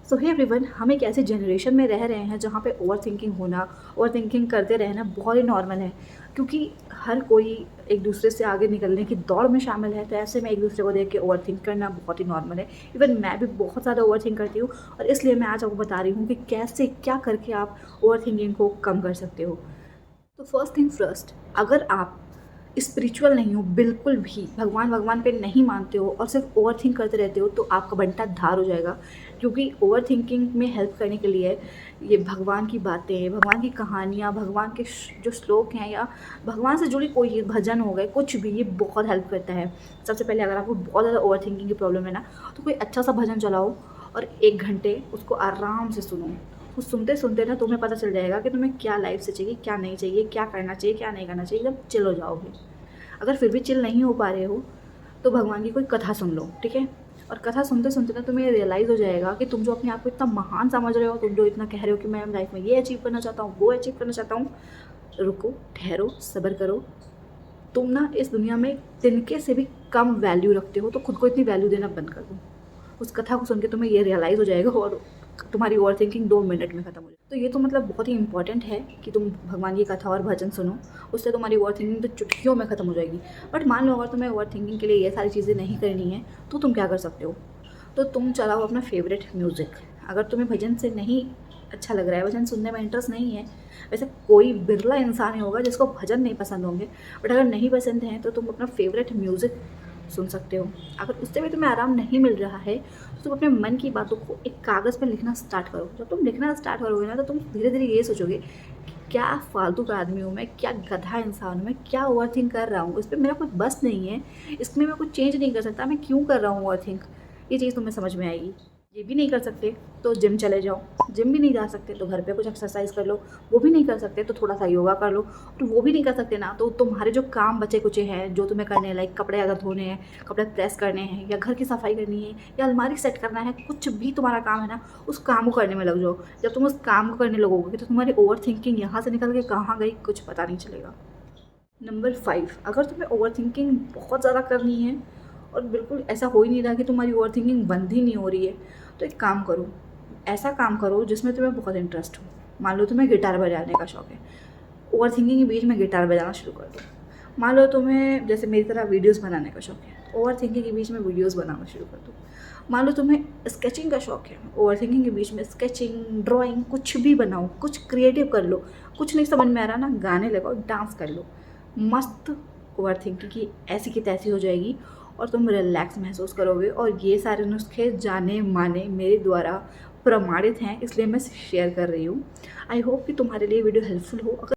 सो hey everyone, हम एक ऐसे जनरेशन में रह रहे हैं जहाँ पे ओवर थिंकिंग होना, ओवर थिंकिंग करते रहना बहुत ही नॉर्मल है। क्योंकि हर कोई एक दूसरे से आगे निकलने की दौड़ में शामिल है, तो ऐसे में एक दूसरे को देख के ओवर थिंक करना बहुत ही नॉर्मल है। इवन मैं भी बहुत ज़्यादा ओवर थिंक करती हूँ, और इसलिए मैं आज आपको बता रही हूँ कि कैसे क्या करके आप ओवर थिंकिंग को कम कर सकते हो। तो फर्स्ट थिंग फर्स्ट, अगर आप स्पिरिचुअल नहीं हो, बिल्कुल भी भगवान भगवान पे नहीं मानते हो और सिर्फ ओवर थिंक करते रहते हो, तो आपका बंटा धार हो जाएगा। क्योंकि ओवर थिंकिंग में हेल्प करने के लिए ये भगवान की बातें, भगवान की कहानियाँ, भगवान के जो श्लोक हैं, या भगवान से जुड़ी कोई भजन हो गए, कुछ भी, ये बहुत हेल्प करता है। सबसे पहले अगर आपको बहुत ज़्यादा ओवर थिंकिंग की प्रॉब्लम है ना, तो कोई अच्छा सा भजन चलाओ और 1 घंटे उसको आराम से सुनो। उस सुनते सुनते ना तुम्हें पता चल जाएगा कि तुम्हें क्या लाइफ से चाहिए, क्या नहीं चाहिए, क्या करना चाहिए, क्या नहीं करना चाहिए। एकदम चिल हो जाओगे। अगर फिर भी चिल नहीं हो पा रहे हो, तो भगवान की कोई कथा सुन लो, ठीक है। और कथा सुनते सुनते ना तुम्हें रियलाइज़ हो जाएगा कि तुम जो अपने आप को इतना महान समझ रहे हो, तुम जो इतना कह रहे हो कि मैं लाइफ में ये अचीव करना चाहता हूँ, वो अचीव करना चाहता हूँ, रुको, ठहरो, सब्र करो। तुम ना इस दुनिया में तिनके से भी कम वैल्यू रखते हो, तो खुद को इतनी वैल्यू देना बंद कर दो। उस कथा को सुन के तुम्हें ये रियलाइज़ हो जाएगा, और तुम्हारी ओवर थिंकिंग 2 मिनट में ख़त्म हो जाएगी। तो ये तो मतलब बहुत ही इंपॉर्टेंट है कि तुम भगवान की कथा और भजन सुनो। उससे तुम्हारी ओवर थिंकिंग तो चुटकियों में ख़त्म हो जाएगी। बट मान लो अगर तुम्हें ओवर थिंकिंग के लिए ये सारी चीज़ें नहीं करनी है, तो तुम क्या कर सकते हो। तो तुम चलाओ अपना फेवरेट म्यूज़िक। अगर तुम्हें भजन से नहीं अच्छा लग रहा है, भजन सुनने में इंटरेस्ट नहीं है, वैसे कोई बिरला इंसान ही होगा जिसको भजन नहीं पसंद होंगे, बट अगर नहीं पसंद हैं तो तुम अपना फेवरेट म्यूज़िक सुन सकते हो। अगर उससे भी तुम्हें आराम नहीं मिल रहा है, तो तुम अपने मन की बातों को एक कागज़ पर लिखना स्टार्ट करो। जब तुम लिखना स्टार्ट करोगे ना, तो तुम धीरे धीरे ये सोचोगे कि क्या फालतू का आदमी हूँ मैं, क्या गधा इंसान हूँ मैं, क्या ओवर थिंक कर रहा हूँ, इस पर मेरा कोई बस नहीं है, इसमें मैं कुछ चेंज नहीं कर सकता, मैं क्यों कर रहा हूँ ओवर थिंक। ये चीज़ तुम्हें समझ में आएगी। ये भी नहीं कर सकते तो जिम चले जाओ। जिम भी नहीं जा सकते तो घर पे कुछ एक्सरसाइज कर लो। वो भी नहीं कर सकते तो थोड़ा सा योगा कर लो। और वो भी नहीं कर सकते ना, तो तुम्हारे जो काम बचे कुचे हैं जो तुम्हें करने हैं, लाइक कपड़े अगर धोने हैं, कपड़े प्रेस करने हैं, या घर की सफाई करनी है, या अलमारी सेट करना है, कुछ भी तुम्हारा काम है ना, उस काम को करने में लग जाओ। जब तुम उस काम को करने लगोगे तो तुम्हारी ओवर थिंकिंग यहाँ से निकल के कहाँ गई कुछ पता नहीं चलेगा। नंबर 5, अगर तुम्हें ओवर थिंकिंग बहुत ज़्यादा करनी है और बिल्कुल ऐसा हो ही नहीं रहा कि तुम्हारी ओवर थिंकिंग बंद ही नहीं हो रही है, तो एक काम करो। ऐसा काम करो जिसमें तुम्हें बहुत इंटरेस्ट हो। मान लो तुम्हें गिटार बजाने का शौक है, ओवर थिंकिंग के बीच में गिटार बजाना शुरू कर दो। मान लो तुम्हें जैसे मेरी तरह वीडियोस बनाने का शौक है, ओवर थिंकिंग के बीच में वीडियोस बनाना शुरू कर दो। मान लो तुम्हें स्केचिंग का शौक है, ओवर थिंकिंग के बीच में स्केचिंग, ड्राइंग, कुछ भी बनाओ, कुछ क्रिएटिव कर लो। कुछ नहीं समझ में आ रहा ना, गाने लगाओ, डांस कर लो। मस्त ओवर थिंकिंग की ऐसी की तैसी हो जाएगी, और तुम रिलैक्स महसूस करोगे। और ये सारे नुस्खे जाने माने मेरे द्वारा प्रमाणित हैं, इसलिए मैं शेयर कर रही हूँ। आई होप कि तुम्हारे लिए वीडियो हेल्पफुल हो। अगर